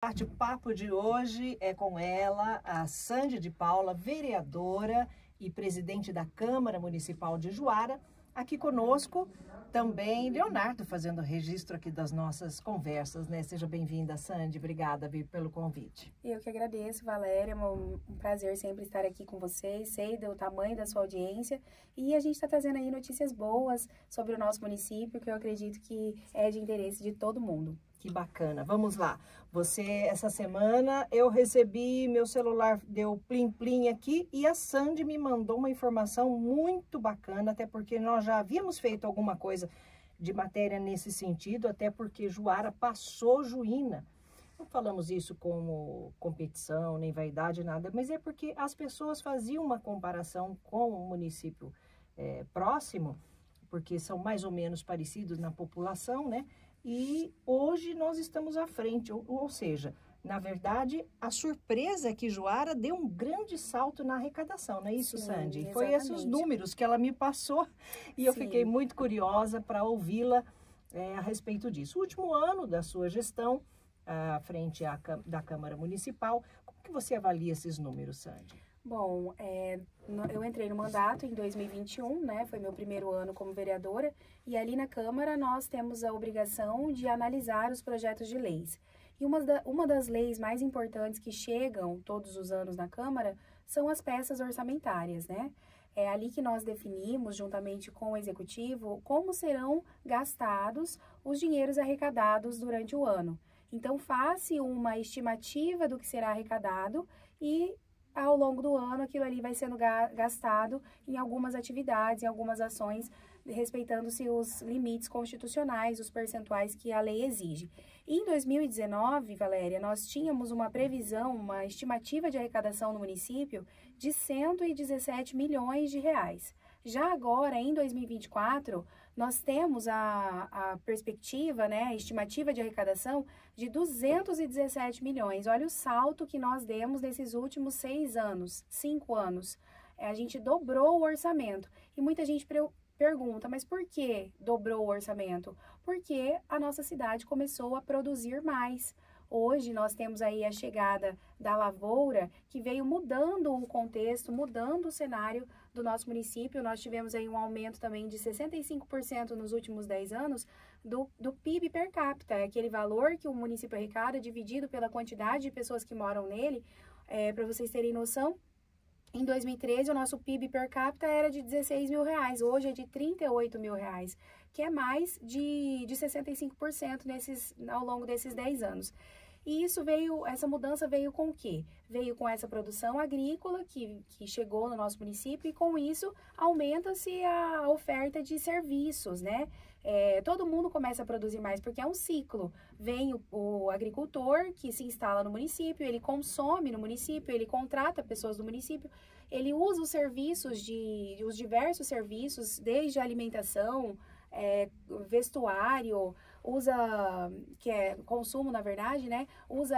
Bate-papo de hoje é com ela, a Sandy de Paula, vereadora e presidente da Câmara Municipal de Juara. Aqui conosco também Leonardo, fazendo registro aqui das nossas conversas, né? Seja bem-vinda, Sandy. Obrigada, Vi, pelo convite. Eu que agradeço, Valéria. É um prazer sempre estar aqui com vocês. Sei do tamanho da sua audiência. E a gente está trazendo aí notícias boas sobre o nosso município, que eu acredito que é de interesse de todo mundo. Que bacana. Vamos lá. Essa semana eu recebi, meu celular deu plim-plim aqui e a Sandy me mandou uma informação muito bacana, até porque nós já havíamos feito alguma coisa de matéria nesse sentido, até porque Juara passou Juína. Não falamos isso como competição, nem vaidade, nada, mas é porque as pessoas faziam uma comparação com o município próximo, porque são mais ou menos parecidos na população, né? E hoje nós estamos à frente, ou seja, na verdade, a surpresa é que Juara deu um grande salto na arrecadação, não é isso, Sim, Sandy? exatamente. Foi esses números que ela me passou e eu fiquei muito curiosa para ouvi-la a respeito disso. O último ano da sua gestão, à frente da Câmara Municipal, como que você avalia esses números, Sandy? Bom, eu entrei no mandato em 2021, né? Foi meu primeiro ano como vereadora. E ali na Câmara nós temos a obrigação de analisar os projetos de leis. E uma das leis mais importantes que chegam todos os anos na Câmara são as peças orçamentárias, né? É ali que nós definimos, juntamente com o Executivo, como serão gastados os dinheiros arrecadados durante o ano. Então, faz-se uma estimativa do que será arrecadado e ao longo do ano, aquilo ali vai sendo gastado em algumas atividades, em algumas ações, respeitando-se os limites constitucionais, os percentuais que a lei exige. E em 2019, Valéria, nós tínhamos uma previsão, uma estimativa de arrecadação no município de 117 milhões de reais. Já agora, em 2024, nós temos a perspectiva, né, a estimativa de arrecadação de 217 milhões. Olha o salto que nós demos nesses últimos 5 anos. A gente dobrou o orçamento. E muita gente pergunta, mas por que dobrou o orçamento? Porque a nossa cidade começou a produzir mais. Hoje nós temos aí a chegada da lavoura, que veio mudando o contexto, mudando o cenário do nosso município. Nós tivemos aí um aumento também de 65% nos últimos 10 anos do PIB per capita, aquele valor que o município arrecada dividido pela quantidade de pessoas que moram nele. Para vocês terem noção, em 2013 o nosso PIB per capita era de 16 mil reais, hoje é de 38 mil reais, que é mais de 65% ao longo desses 10 anos. E essa mudança veio com o quê? Veio com essa produção agrícola que chegou no nosso município e com isso aumenta-se a oferta de serviços, né? Todo mundo começa a produzir mais porque é um ciclo. Vem o agricultor que se instala no município, ele consome no município, ele contrata pessoas do município, ele usa os serviços os diversos serviços, desde a alimentação, vestuário, que é consumo, na verdade, né? Usa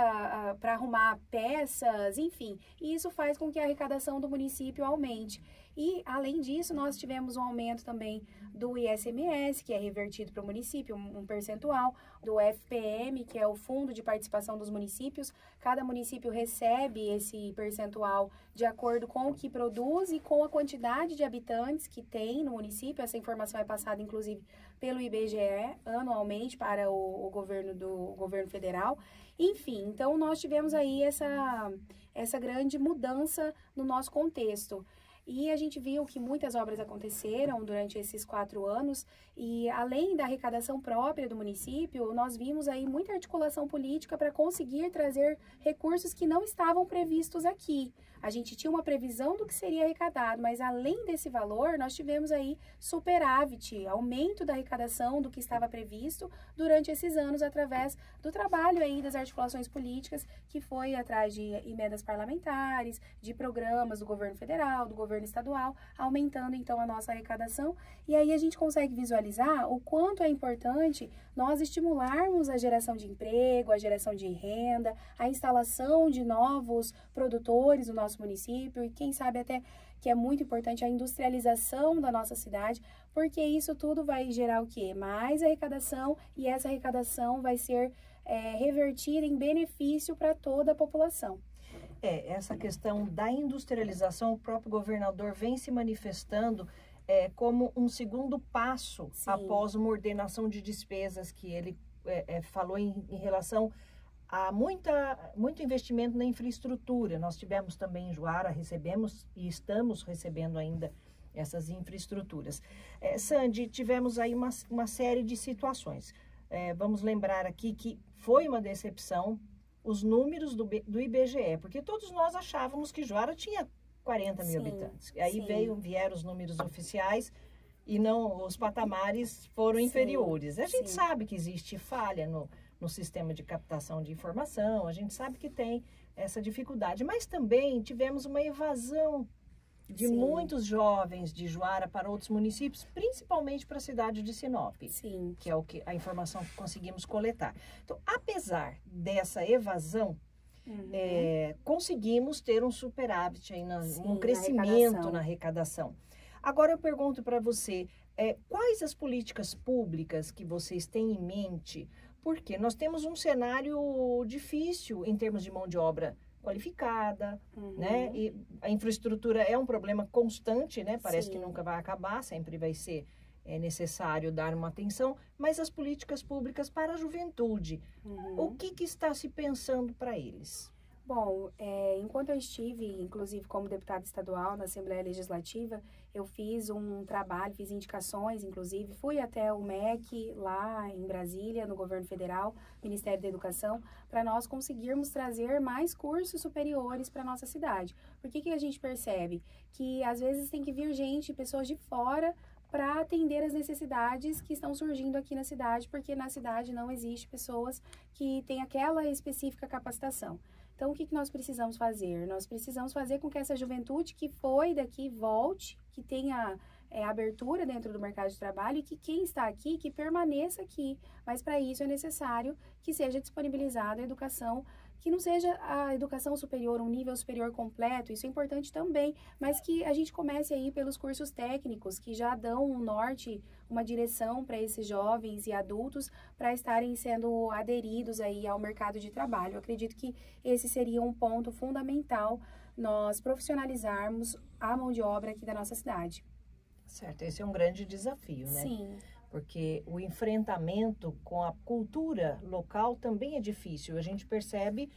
para arrumar peças, enfim. E isso faz com que a arrecadação do município aumente. E, além disso, nós tivemos um aumento também do ICMS, que é revertido para o município, um percentual, do FPM, que é o Fundo de Participação dos Municípios. Cada município recebe esse percentual de acordo com o que produz e com a quantidade de habitantes que tem no município. Essa informação é passada, inclusive, pelo IBGE anualmente para o governo federal. Enfim, então nós tivemos aí essa grande mudança no nosso contexto. E a gente viu que muitas obras aconteceram durante esses 4 anos e, além da arrecadação própria do município, nós vimos aí muita articulação política para conseguir trazer recursos que não estavam previstos aqui. A gente tinha uma previsão do que seria arrecadado, mas além desse valor, nós tivemos aí superávit, aumento da arrecadação do que estava previsto durante esses anos através do trabalho aí das articulações políticas, que foi atrás de emendas parlamentares, de programas do governo federal, do governo estadual, aumentando então a nossa arrecadação. E aí a gente consegue visualizar o quanto é importante nós estimularmos a geração de emprego, a geração de renda, a instalação de novos produtores no nosso município e quem sabe até que é muito importante a industrialização da nossa cidade, porque isso tudo vai gerar o quê? Mais arrecadação, e essa arrecadação vai ser revertida em benefício para toda a população. Essa questão da industrialização, o próprio governador vem se manifestando como um segundo passo após uma ordenação de despesas que ele falou em relação a muito investimento na infraestrutura. Nós tivemos também em Juara, recebemos e estamos recebendo ainda essas infraestruturas. Sandy, tivemos aí uma série de situações. Vamos lembrar aqui que foi uma decepção os números do IBGE, porque todos nós achávamos que Juara tinha 40 mil habitantes. Aí vieram os números oficiais e não, os patamares foram inferiores. A gente sabe que existe falha no sistema de captação de informação, a gente sabe que tem essa dificuldade, mas também tivemos uma evasão de muitos jovens de Juara para outros municípios, principalmente para a cidade de Sinop, que é a informação que conseguimos coletar. Então, apesar dessa evasão, conseguimos ter um superávit, aí um crescimento na arrecadação. Agora eu pergunto para você, quais as políticas públicas que vocês têm em mente? Porque nós temos um cenário difícil em termos de mão de obra qualificada, né? E a infraestrutura é um problema constante, né? Parece que nunca vai acabar, sempre vai ser necessário dar uma atenção, mas as políticas públicas para a juventude, o que está se pensando para eles? Bom, enquanto eu estive, inclusive como deputada estadual na Assembleia Legislativa, eu fiz um trabalho, fiz indicações, inclusive, fui até o MEC, lá em Brasília, no governo federal, Ministério da Educação, para nós conseguirmos trazer mais cursos superiores para a nossa cidade. Por que a gente percebe? Que às vezes tem que vir pessoas de fora, para atender as necessidades que estão surgindo aqui na cidade, porque na cidade não existe pessoas que têm aquela específica capacitação. Então, o que nós precisamos fazer? Nós precisamos fazer com que essa juventude que foi daqui volte, que tenha abertura dentro do mercado de trabalho e que quem está aqui, que permaneça aqui. Mas, para isso, é necessário que seja disponibilizada a educação, que não seja a educação superior, um nível superior completo, isso é importante também, mas que a gente comece aí pelos cursos técnicos, que já dão um norte, uma direção para esses jovens e adultos para estarem sendo aderidos aí ao mercado de trabalho. Eu acredito que esse seria um ponto fundamental, nós profissionalizarmos a mão de obra aqui da nossa cidade. Certo, esse é um grande desafio, né? Sim. Porque o enfrentamento com a cultura local também é difícil. A gente percebe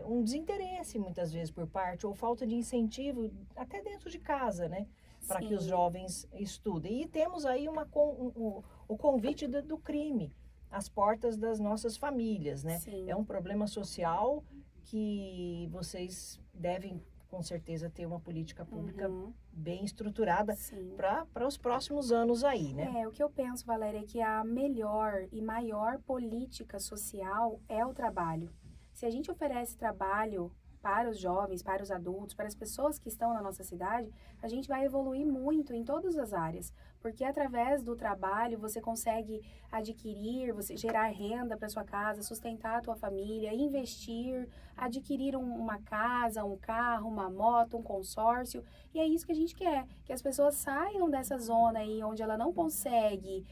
um desinteresse, muitas vezes, por parte, ou falta de incentivo, até dentro de casa, né? Para que os jovens estudem. E temos aí o convite do crime, às portas das nossas famílias, né? Sim. É um problema social que vocês devem, com certeza, ter uma política pública bem estruturada para os próximos anos aí, né? O que eu penso, Valéria, é que a melhor e maior política social é o trabalho. Se a gente oferece trabalho para os jovens, para os adultos, para as pessoas que estão na nossa cidade, a gente vai evoluir muito em todas as áreas, porque através do trabalho você consegue adquirir, você gerar renda para sua casa, sustentar a tua família, investir, adquirir uma casa, um carro, uma moto, um consórcio, e é isso que a gente quer, que as pessoas saiam dessa zona aí onde ela não consegue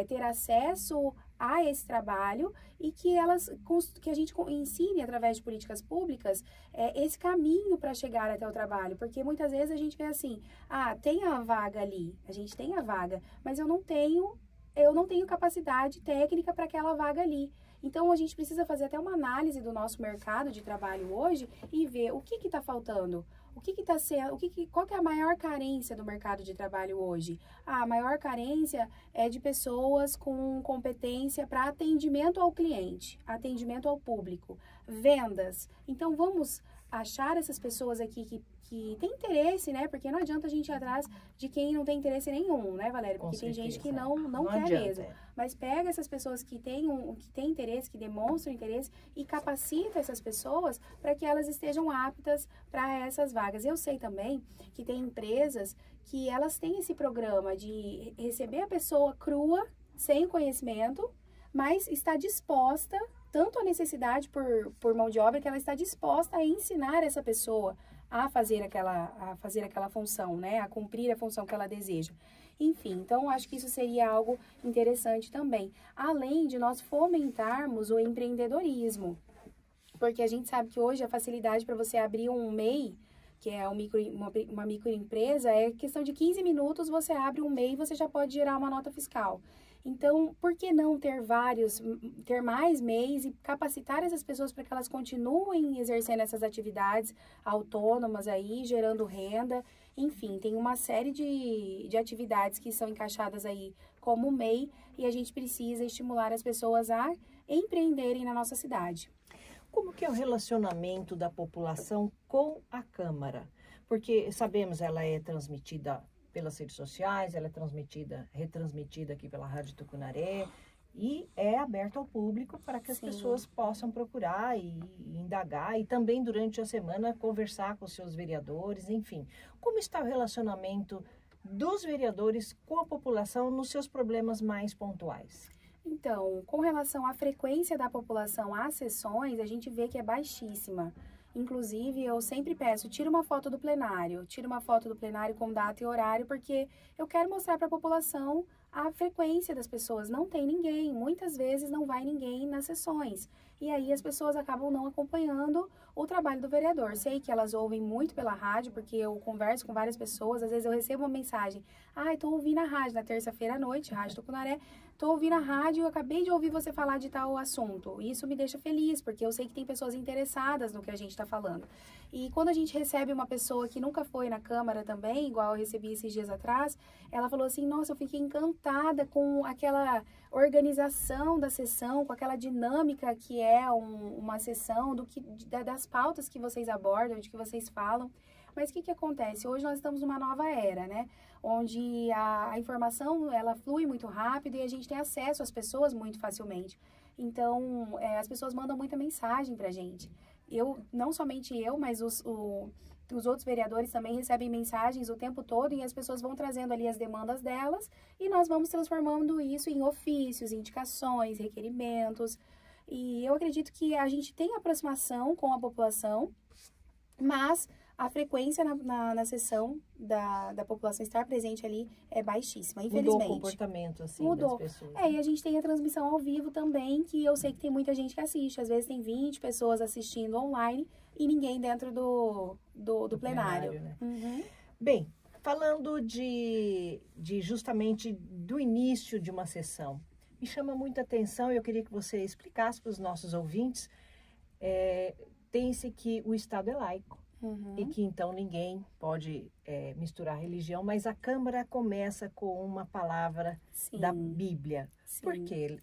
ter acesso a esse trabalho e que a gente ensine através de políticas públicas esse caminho para chegar até o trabalho, porque muitas vezes a gente vê assim, tem a vaga ali, a gente tem a vaga, mas eu não tenho capacidade técnica para aquela vaga ali. Então, a gente precisa fazer até uma análise do nosso mercado de trabalho hoje e ver o que está faltando, qual que é a maior carência do mercado de trabalho hoje? A maior carência é de pessoas com competência para atendimento ao cliente, atendimento ao público, vendas. Então, vamos achar essas pessoas aqui que tem interesse, né? Porque não adianta a gente ir atrás de quem não tem interesse nenhum, né, Valéria? Porque tem gente que não quer adianta, mesmo. Mas pega essas pessoas que têm interesse, que demonstram interesse e capacita essas pessoas para que elas estejam aptas para essas vagas. Eu sei também que tem empresas que elas têm esse programa de receber a pessoa crua, sem conhecimento, mas está disposta tanto a necessidade por mão de obra que ela está disposta a ensinar essa pessoa a fazer aquela função, né? A cumprir a função que ela deseja. Enfim, então acho que isso seria algo interessante também. Além de nós fomentarmos o empreendedorismo. Porque a gente sabe que hoje a facilidade para você abrir um MEI, que é uma microempresa, é questão de 15 minutos você abre um MEI e você já pode gerar uma nota fiscal. Então, por que não ter mais MEIs e capacitar essas pessoas para que elas continuem exercendo essas atividades autônomas aí, gerando renda? Enfim, tem uma série de atividades que são encaixadas aí como MEI e a gente precisa estimular as pessoas a empreenderem na nossa cidade. Como que é o relacionamento da população com a Câmara? Porque sabemos, ela é transmitida pelas redes sociais, ela é retransmitida aqui pela Rádio Tucunaré e é aberta ao público para que as pessoas possam procurar e indagar e também durante a semana conversar com os seus vereadores, enfim. Como está o relacionamento dos vereadores com a população nos seus problemas mais pontuais? Então, com relação à frequência da população às sessões, a gente vê que é baixíssima. Inclusive, eu sempre peço, tira uma foto do plenário com data e horário, porque eu quero mostrar para a população a frequência das pessoas. Não tem ninguém, muitas vezes não vai ninguém nas sessões. E aí as pessoas acabam não acompanhando o trabalho do vereador. Sei que elas ouvem muito pela rádio, porque eu converso com várias pessoas, às vezes eu recebo uma mensagem, estou ouvindo a rádio na terça-feira à noite, Rádio Tucunaré, estou ouvindo a rádio, eu acabei de ouvir você falar de tal assunto. Isso me deixa feliz, porque eu sei que tem pessoas interessadas no que a gente está falando. E quando a gente recebe uma pessoa que nunca foi na Câmara também, igual eu recebi esses dias atrás, ela falou assim, nossa, eu fiquei encantada com aquela organização da sessão, com aquela dinâmica que é uma sessão, das pautas que vocês abordam, de que vocês falam. Mas o que acontece? Hoje nós estamos numa nova era, né? Onde a informação, ela flui muito rápido e a gente tem acesso às pessoas muito facilmente. Então, as pessoas mandam muita mensagem pra gente. Não somente eu, mas os outros vereadores também recebem mensagens o tempo todo e as pessoas vão trazendo ali as demandas delas e nós vamos transformando isso em ofícios, indicações, requerimentos. E eu acredito que a gente tem aproximação com a população, mas a frequência na sessão da população estar presente ali é baixíssima, infelizmente. Mudou o comportamento, assim, Mudou. das pessoas. E a gente tem a transmissão ao vivo também, que eu sei que tem muita gente que assiste. Às vezes tem 20 pessoas assistindo online e ninguém dentro do plenário. Né? Uhum. Bem, falando de justamente do início de uma sessão, me chama muita atenção e eu queria que você explicasse para os nossos ouvintes, tem-se que o Estado é laico. Uhum. E que então ninguém pode misturar religião, mas a Câmara começa com uma palavra da Bíblia. Sim. Por quê?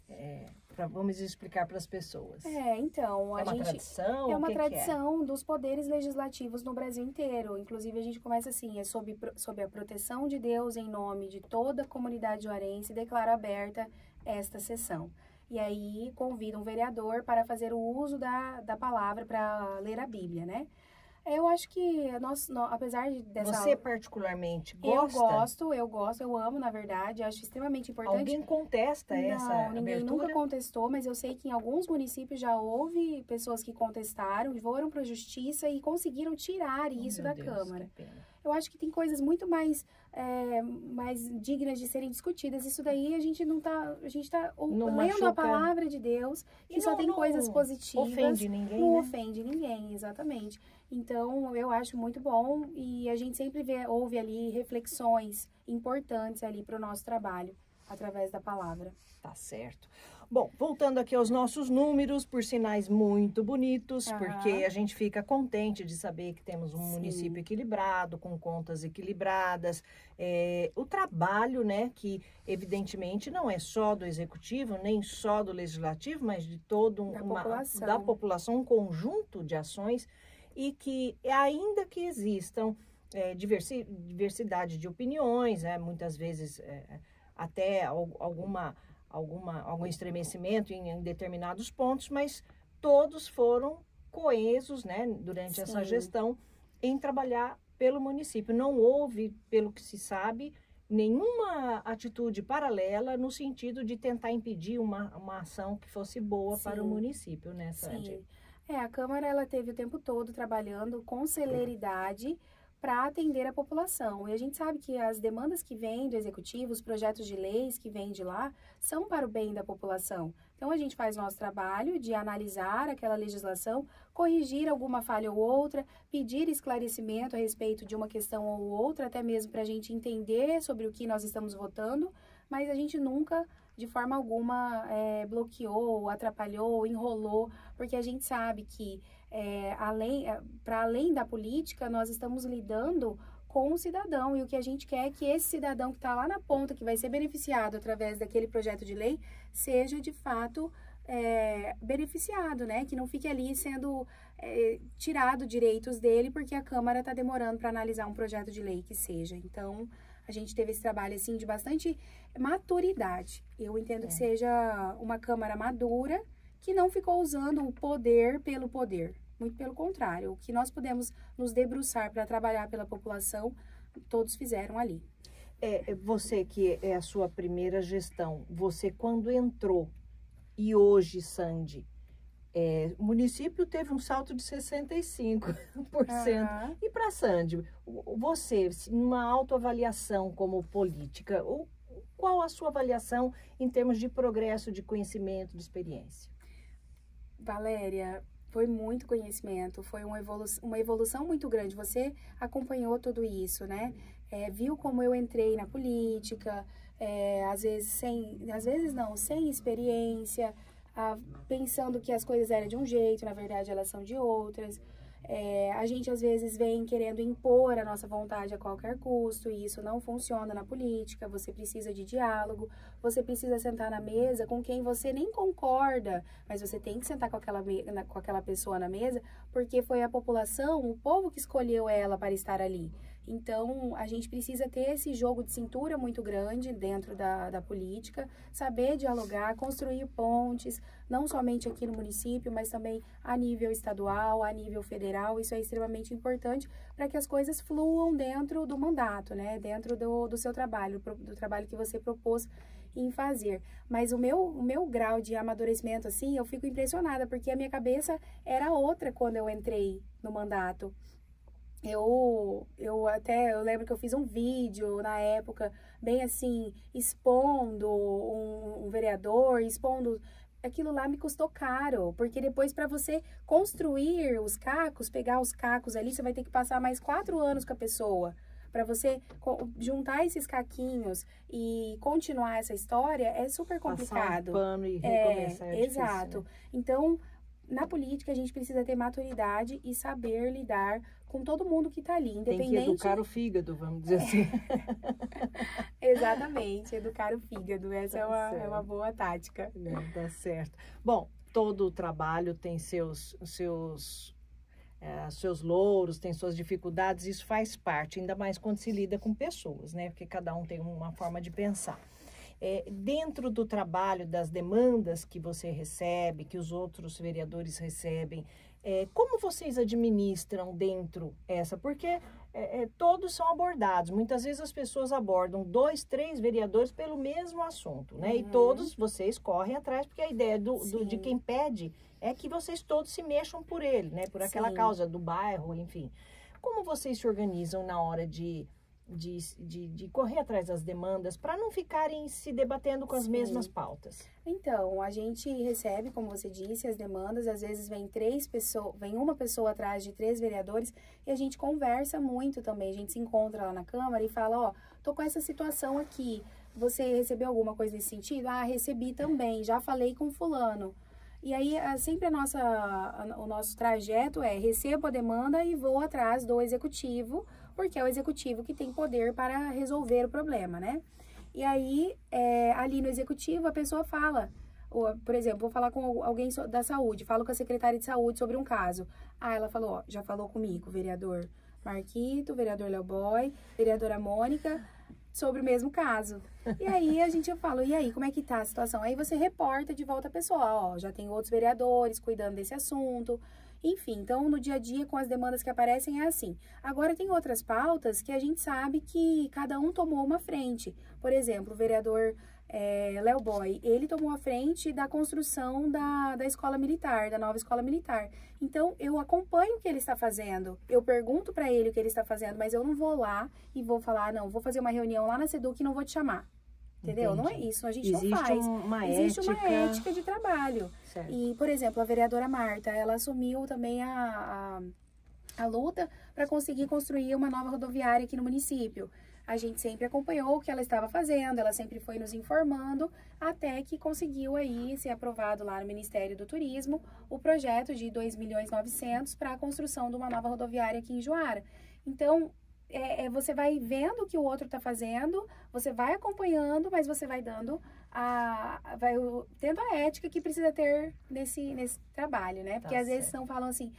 Vamos explicar para as pessoas. Então, é uma tradição? É uma tradição dos poderes legislativos no Brasil inteiro. Inclusive, a gente começa assim, sob a proteção de Deus, em nome de toda a comunidade juarense, declaro aberta esta sessão. E aí, convido um vereador para fazer o uso da palavra para ler a Bíblia, né? Eu acho que apesar dessa... Você particularmente gosta? Eu gosto, eu amo, na verdade, acho extremamente importante. Alguém contesta essa abertura? Não, ninguém nunca contestou, mas eu sei que em alguns municípios já houve pessoas que contestaram, foram para a justiça e conseguiram tirar isso da Câmara. Que pena. Eu acho que tem coisas muito mais dignas de serem discutidas. Isso daí a gente está lendo a palavra de Deus e só tem coisas positivas. Ofende ninguém, não né? ofende ninguém, exatamente. Então, eu acho muito bom e a gente sempre ouve ali reflexões importantes ali para o nosso trabalho, através da palavra. Tá certo. Bom, voltando aqui aos nossos números, por sinais muito bonitos, porque a gente fica contente de saber que temos um município equilibrado, com contas equilibradas. O trabalho, né, que evidentemente não é só do executivo, nem só do legislativo, mas de da população, um conjunto de ações, e que ainda que existam diversidade de opiniões, muitas vezes até algum estremecimento em determinados pontos, mas todos foram coesos, né, durante essa gestão em trabalhar pelo município. Não houve, pelo que se sabe, nenhuma atitude paralela no sentido de tentar impedir uma ação que fosse boa para o município, né, Sandy? Sim. A Câmara ela teve o tempo todo trabalhando com celeridade para atender a população. E a gente sabe que as demandas que vêm do Executivo, os projetos de leis que vêm de lá, são para o bem da população. Então, a gente faz nosso trabalho de analisar aquela legislação, corrigir alguma falha ou outra, pedir esclarecimento a respeito de uma questão ou outra, até mesmo para a gente entender sobre o que nós estamos votando, mas a gente nunca, de forma alguma, bloqueou, atrapalhou, enrolou, porque a gente sabe que para além da política, nós estamos lidando com o cidadão, e o que a gente quer é que esse cidadão que está lá na ponta, que vai ser beneficiado através daquele projeto de lei, seja de fato beneficiado, né? Que não fique ali sendo tirado direitos dele, porque a Câmara está demorando para analisar um projeto de lei que seja. Então, a gente teve esse trabalho, assim, de bastante maturidade. Eu entendo que seja uma Câmara madura, que não ficou usando o poder pelo poder. Muito pelo contrário, o que nós podemos nos debruçar para trabalhar pela população, todos fizeram ali. Você que é a sua primeira gestão, você quando entrou e hoje, Sandy, o município teve um salto de 65%. E para Sandy, você, numa autoavaliação como política, qual a sua avaliação em termos de progresso, de conhecimento, de experiência? Valéria, foi muito conhecimento, foi uma evolução muito grande. Você acompanhou tudo isso, né? Viu como eu entrei na política, às vezes sem experiência, pensando que as coisas eram de um jeito, na verdade elas são de outras. A gente às vezes vem querendo impor a nossa vontade a qualquer custo, e isso não funciona na política. Você precisa de diálogo, você precisa sentar na mesa com quem você nem concorda, mas você tem que sentar com aquela pessoa na mesa, porque foi a população, o povo que escolheu ela para estar ali. Então, a gente precisa ter esse jogo de cintura muito grande dentro da política, saber dialogar, construir pontes, não somente aqui no município, mas também a nível estadual, a nível federal. Isso é extremamente importante para que as coisas fluam dentro do mandato, né? Dentro do seu trabalho, do trabalho que você propôs em fazer. Mas o meu grau de amadurecimento, assim, eu fico impressionada, porque a minha cabeça era outra quando eu entrei no mandato. Eu lembro que eu fiz um vídeo na época, bem assim, expondo um vereador, expondo... Aquilo lá me custou caro, porque depois para você construir os cacos, pegar os cacos ali, você vai ter que passar mais 4 anos com a pessoa. Para você juntar esses caquinhos e continuar essa história, é super complicado. Passar um pano e recomeçar é difícil, exato. Né? Então, na política, a gente precisa ter maturidade e saber lidar com todo mundo que está ali, independente... Tem que educar o fígado, vamos dizer assim. Exatamente, educar o fígado. Essa é uma boa tática. Dá certo. Bom, todo o trabalho tem seus louros, tem suas dificuldades, isso faz parte, ainda mais quando se lida com pessoas, né? Porque cada um tem uma forma de pensar. Dentro do trabalho, das demandas que você recebe, que os outros vereadores recebem, como vocês administram dentro essa? Porque todos são abordados. Muitas vezes as pessoas abordam 2, 3 vereadores pelo mesmo assunto, né? Uhum. E todos vocês correm atrás, porque a ideia de quem pede é que vocês todos se mexam por ele, né? Por aquela causa do bairro, enfim. Como vocês se organizam na hora de correr atrás das demandas para não ficarem se debatendo com as mesmas pautas? Então, a gente recebe, como você disse, as demandas, às vezes vem uma pessoa atrás de 3 vereadores, e a gente conversa muito também. A gente se encontra lá na Câmara e fala, tô com essa situação aqui, você recebeu alguma coisa nesse sentido? Recebi também, já falei com fulano. E aí, sempre o nosso trajeto recebo a demanda e vou atrás do executivo, porque é o executivo que tem poder para resolver o problema, né? E aí, ali no executivo, a pessoa fala, por exemplo, vou falar com alguém da saúde, falo com a secretária de saúde sobre um caso. Ela falou, já falou comigo, vereador Marquito, vereador Leoboy, vereadora Mônica, sobre o mesmo caso. E aí eu falo, e aí, como é que tá a situação? Aí você reporta de volta a pessoa, já tem outros vereadores cuidando desse assunto. Enfim, então no dia a dia, com as demandas que aparecem, é assim. Agora tem outras pautas que a gente sabe que cada um tomou uma frente. Por exemplo, o vereador Léo Boy, ele tomou a frente da construção da escola militar, da nova escola militar. Então, eu acompanho o que ele está fazendo, eu pergunto para ele o que ele está fazendo, mas eu não vou lá e vou falar, não, vou fazer uma reunião lá na SEDUC e não vou te chamar. Entendeu? Entendi. Não é isso, a gente não faz. Existe uma ética de trabalho. Certo. E, por exemplo, a vereadora Marta, ela assumiu também a luta para conseguir construir uma nova rodoviária aqui no município. A gente sempre acompanhou o que ela estava fazendo, ela sempre foi nos informando, até que conseguiu aí ser aprovado lá no Ministério do Turismo o projeto de 2.900.000 para a construção de uma nova rodoviária aqui em Juara. Então, você vai vendo o que o outro está fazendo, você vai acompanhando, mas você vai dando vai tendo a ética que precisa ter nesse trabalho, né? Porque às vezes não falam assim,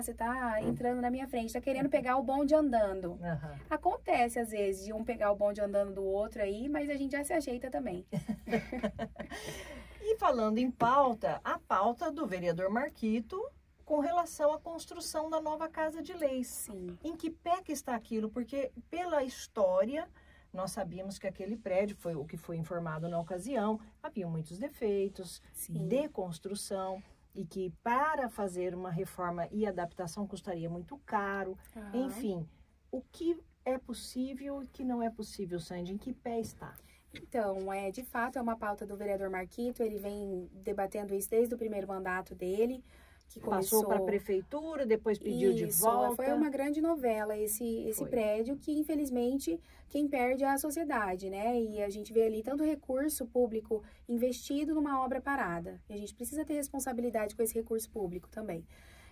você tá entrando na minha frente, tá querendo pegar o bonde andando. Uhum. Acontece às vezes de um pegar o bonde andando do outro aí, mas a gente já se ajeita também. E falando em pauta, a pauta do vereador Marquito com relação à construção da nova Casa de Leis. Sim. Em que pé que está aquilo? Porque pela história, nós sabíamos que aquele prédio, foi o que foi informado na ocasião, havia muitos defeitos. Sim. De construção, e que para fazer uma reforma e adaptação custaria muito caro. Uhum. Enfim, o que é possível e o que não é possível, Sandy? Em que pé está? Então, de fato, é uma pauta do vereador Marquito, ele vem debatendo isso desde o primeiro mandato dele, que passou para a prefeitura, depois pediu de volta. Foi uma grande novela esse prédio, que infelizmente quem perde é a sociedade, né? E a gente vê ali tanto recurso público investido numa obra parada. E a gente precisa ter responsabilidade com esse recurso público também.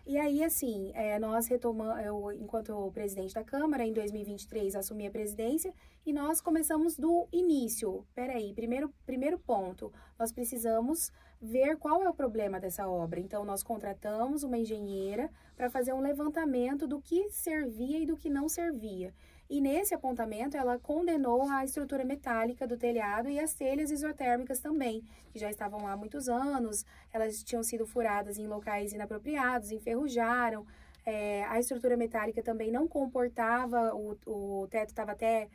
E aí, assim, nós retomamos, eu, enquanto presidente da Câmara, em 2023, assumi a presidência e nós começamos do início. Peraí, primeiro ponto, nós precisamos ver qual é o problema dessa obra. Então, nós contratamos uma engenheira para fazer um levantamento do que servia e do que não servia. E nesse apontamento, ela condenou a estrutura metálica do telhado e as telhas isotérmicas também, que já estavam lá há muitos anos, elas tinham sido furadas em locais inapropriados, enferrujaram, a estrutura metálica também não comportava, o teto estava até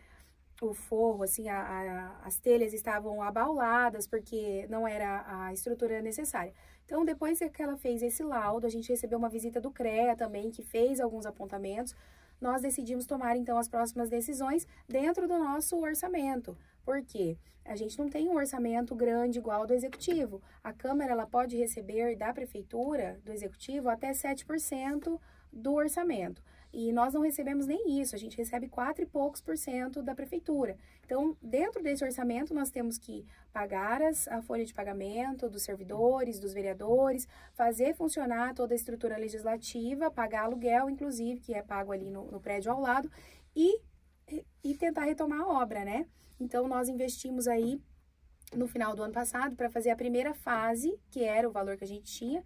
o forro, assim, as telhas estavam abauladas, porque não era a estrutura necessária. Então, depois que ela fez esse laudo, a gente recebeu uma visita do CREA também, que fez alguns apontamentos. Nós decidimos tomar, então, as próximas decisões dentro do nosso orçamento. Por quê? A gente não tem um orçamento grande igual ao do Executivo. A Câmara, ela pode receber da Prefeitura, do Executivo, até 7% do orçamento. E nós não recebemos nem isso, a gente recebe 4 e poucos por cento da Prefeitura. Então, dentro desse orçamento, nós temos que pagar a folha de pagamento dos servidores, dos vereadores, fazer funcionar toda a estrutura legislativa, pagar aluguel, inclusive, que é pago ali no prédio ao lado, e tentar retomar a obra, né? Então, nós investimos aí no final do ano passado para fazer a primeira fase, que era o valor que a gente tinha,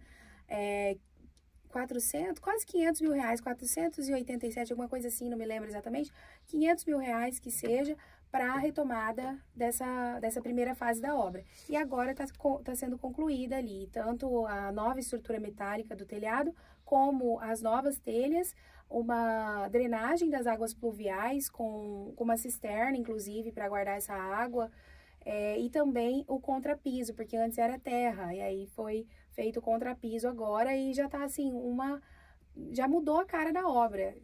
quase 500 mil reais, 487, alguma coisa assim, não me lembro exatamente, 500 mil reais que seja para a retomada dessa primeira fase da obra. E agora está sendo concluída ali, tanto a nova estrutura metálica do telhado, como as novas telhas, uma drenagem das águas pluviais com uma cisterna, inclusive, para guardar essa água, e também o contrapiso, porque antes era terra, e aí foi feito o contrapiso agora e já tá assim, já mudou a cara da obra.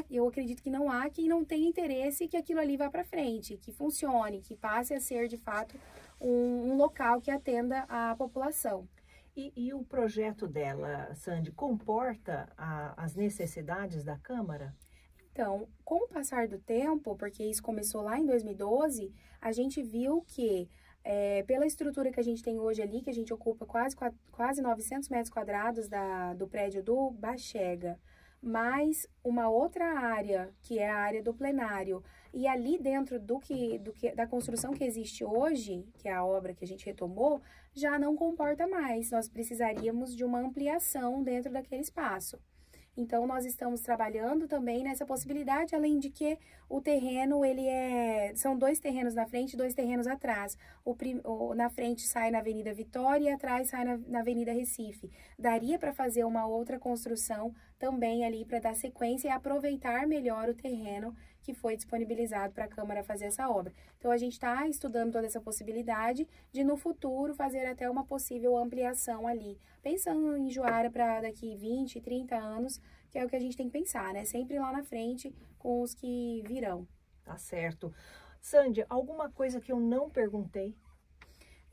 Eu acredito que não há quem não tenha interesse que aquilo ali vá para frente, que funcione, que passe a ser de fato um local que atenda a população. E o projeto dela, Sandy, comporta as necessidades da Câmara? Então, com o passar do tempo, porque isso começou lá em 2012, a gente viu que pela estrutura que a gente tem hoje ali, que a gente ocupa quase 900 metros quadrados do prédio do Baxega, mais uma outra área, que é a área do plenário, e ali dentro da construção que existe hoje, que é a obra que a gente retomou, já não comporta mais, nós precisaríamos de uma ampliação dentro daquele espaço. Então, nós estamos trabalhando também nessa possibilidade, além de que o terreno, são 2 terrenos na frente e 2 terrenos atrás. Na frente sai na Avenida Vitória e atrás sai na Avenida Recife. Daria para fazer uma outra construção também ali para dar sequência e aproveitar melhor o terreno que foi disponibilizado para a Câmara fazer essa obra. Então, a gente está estudando toda essa possibilidade de, no futuro, fazer até uma possível ampliação ali. Pensando em Juara para daqui 20, 30 anos, que é o que a gente tem que pensar, né? Sempre lá na frente com os que virão. Tá certo. Sandy, alguma coisa que eu não perguntei?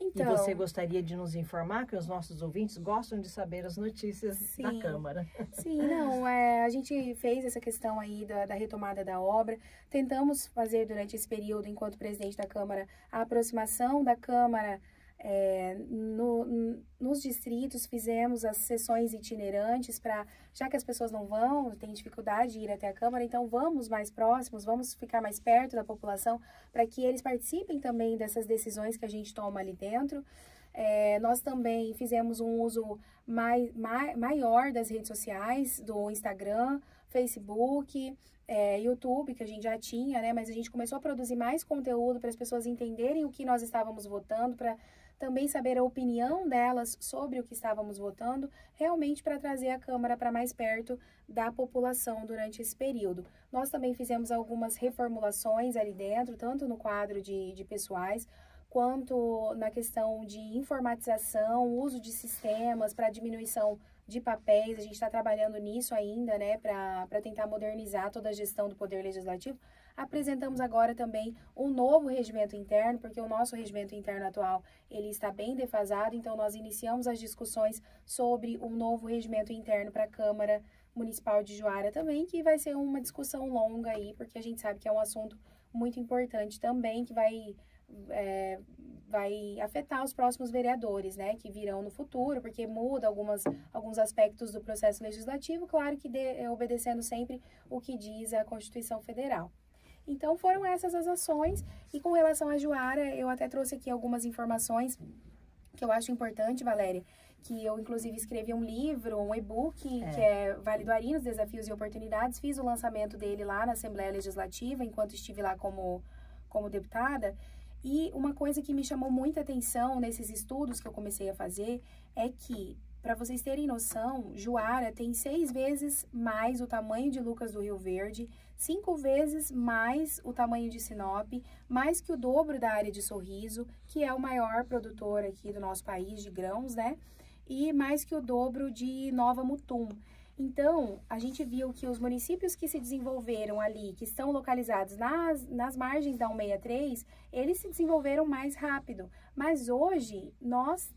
Então, e você gostaria de nos informar, que os nossos ouvintes gostam de saber as notícias da Câmara? Sim, não, a gente fez essa questão aí da retomada da obra, tentamos fazer durante esse período, enquanto presidente da Câmara, a aproximação da Câmara nos distritos, fizemos as sessões itinerantes para, já que as pessoas não vão, têm dificuldade de ir até a Câmara, então vamos mais próximos, vamos ficar mais perto da população, para que eles participem também dessas decisões que a gente toma ali dentro. Nós também fizemos um uso maior das redes sociais, do Instagram, Facebook, YouTube, que a gente já tinha, né? Mas a gente começou a produzir mais conteúdo para as pessoas entenderem o que nós estávamos votando, para também saber a opinião delas sobre o que estávamos votando, realmente para trazer a Câmara para mais perto da população durante esse período. Nós também fizemos algumas reformulações ali dentro, tanto no quadro de pessoais, quanto na questão de informatização, uso de sistemas para diminuição de papéis. A gente está trabalhando nisso ainda, né, para tentar modernizar toda a gestão do Poder Legislativo. Apresentamos agora também um novo regimento interno, porque o nosso regimento interno atual, ele está bem defasado, então nós iniciamos as discussões sobre um novo regimento interno para a Câmara Municipal de Juara também, que vai ser uma discussão longa aí, porque a gente sabe que é um assunto muito importante também, que vai afetar os próximos vereadores, né, que virão no futuro, porque muda alguns aspectos do processo legislativo, claro que obedecendo sempre o que diz a Constituição Federal. Então, foram essas as ações, e com relação a Juara, eu até trouxe aqui algumas informações que eu acho importante, Valéria, que eu, inclusive, escrevi um livro, um e-book, que é Vale do Arinos, Desafios e Oportunidades. Fiz o lançamento dele lá na Assembleia Legislativa, enquanto estive lá como deputada. E uma coisa que me chamou muita atenção nesses estudos que eu comecei a fazer é que, para vocês terem noção, Juara tem 6 vezes mais o tamanho de Lucas do Rio Verde, 5 vezes mais o tamanho de Sinop, mais que o dobro da área de Sorriso, que é o maior produtor aqui do nosso país de grãos, né? E mais que o dobro de Nova Mutum. Então, a gente viu que os municípios que se desenvolveram ali, que estão localizados nas margens da 163, eles se desenvolveram mais rápido. Mas hoje, nós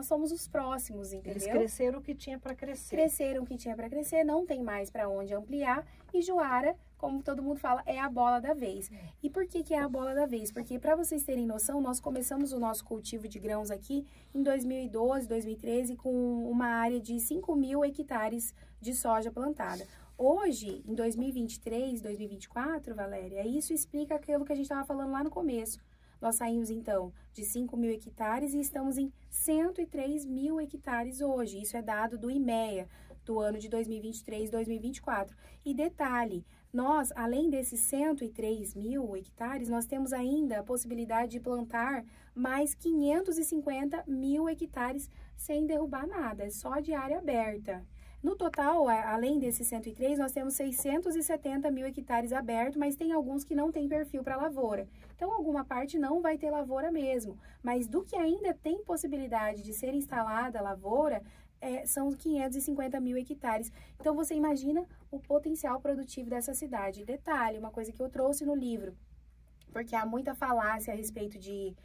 somos os próximos, entendeu? Eles cresceram o que tinha para crescer. Cresceram o que tinha para crescer, não tem mais para onde ampliar. E Juara, como todo mundo fala, é a bola da vez. E por que é a bola da vez? Porque, para vocês terem noção, nós começamos o nosso cultivo de grãos aqui em 2012, 2013, com uma área de 5.000 hectares de soja plantada. Hoje, em 2023, 2024, Valéria, isso explica aquilo que a gente estava falando lá no começo. Nós saímos, então, de 5.000 hectares e estamos em 103.000 hectares hoje. Isso é dado do IMEA, do ano de 2023, 2024. E detalhe, nós, além desses 103.000 hectares, nós temos ainda a possibilidade de plantar mais 550.000 hectares sem derrubar nada, é só de área aberta. No total, além desses 103, nós temos 670.000 hectares abertos, mas tem alguns que não têm perfil para lavoura. Então, alguma parte não vai ter lavoura mesmo. Mas do que ainda tem possibilidade de ser instalada a lavoura, são 550.000 hectares. Então, você imagina o potencial produtivo dessa cidade. Detalhe, uma coisa que eu trouxe no livro, porque há muita falácia a respeito de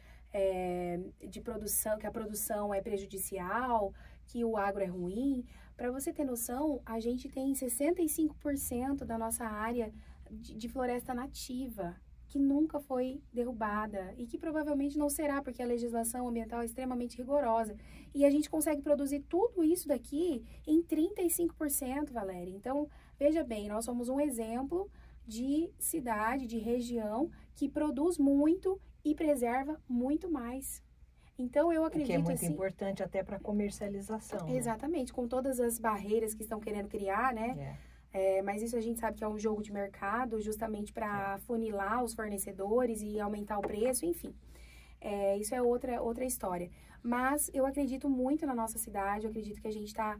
produção, que a produção é prejudicial, que o agro é ruim. Para você ter noção, a gente tem 65% da nossa área de floresta nativa, que nunca foi derrubada e que provavelmente não será, porque a legislação ambiental é extremamente rigorosa. E a gente consegue produzir tudo isso daqui em 35%, Valéria. Então, veja bem, nós somos um exemplo de cidade, de região, que produz muito e preserva muito mais. Então, eu acredito, que é muito assim, importante até para comercialização. Exatamente, com todas as barreiras que estão querendo criar, né? Mas isso a gente sabe que é um jogo de mercado, justamente para funilar os fornecedores e aumentar o preço, enfim. Isso é outra história. Mas eu acredito muito na nossa cidade, eu acredito que a gente está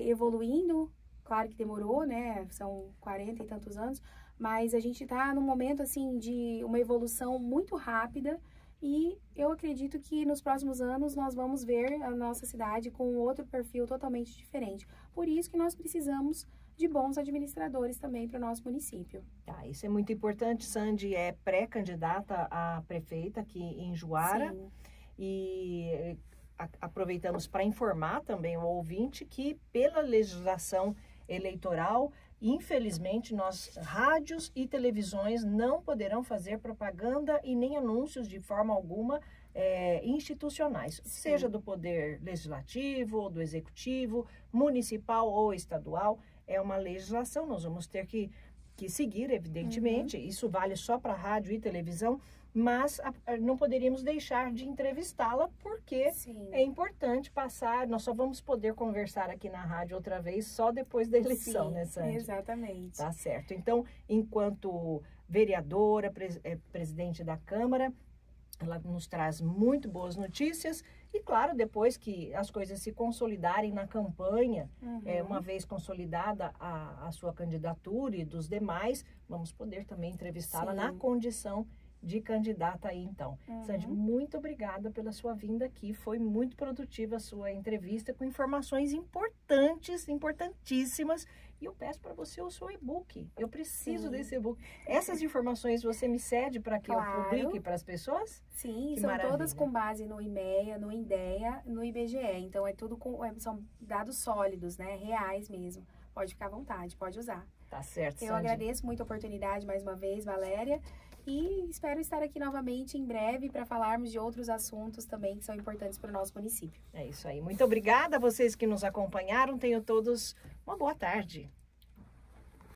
evoluindo. Claro que demorou, né? São 40 e tantos anos, mas a gente está num momento, assim, de uma evolução muito rápida e eu acredito que nos próximos anos nós vamos ver a nossa cidade com outro perfil totalmente diferente. Por isso que nós precisamos de bons administradores também para o nosso município. Tá, isso é muito importante. Sandy é pré-candidata a prefeita aqui em Juara. Sim. E aproveitamos para informar também o ouvinte que pela legislação eleitoral, infelizmente, rádios e televisões não poderão fazer propaganda e nem anúncios de forma alguma institucionais, Sim. seja do poder legislativo, ou do executivo, municipal ou estadual. É uma legislação, nós vamos ter que seguir, evidentemente. Isso vale só para rádio e televisão, mas não poderíamos deixar de entrevistá-la, porque Sim. é importante passar. Nós só vamos poder conversar aqui na rádio outra vez só depois da eleição, Sim, né, Sandy? Exatamente. Tá certo. Então, enquanto vereadora, presidente da Câmara, ela nos traz muito boas notícias e, claro, depois que as coisas se consolidarem na campanha, uma vez consolidada a sua candidatura e dos demais, vamos poder também entrevistá-la na condição de candidata aí, então. Sandy, muito obrigada pela sua vinda aqui. Foi muito produtiva a sua entrevista com informações importantíssimas. E eu peço para você o seu e-book. Eu preciso desse e-book. Essas informações você me cede para que eu publique para as pessoas? Sim, que são maravilha. Todas com base no IMEA, no INDEA, no IBGE. Então, são dados sólidos, né? Reais mesmo. Pode ficar à vontade, pode usar. Tá certo, Eu Sandy. agradeço muito a oportunidade mais uma vez, Valéria. E espero estar aqui novamente em breve para falarmos de outros assuntos também que são importantes para o nosso município. É isso aí. Muito obrigada a vocês que nos acompanharam. Tenham todos uma boa tarde.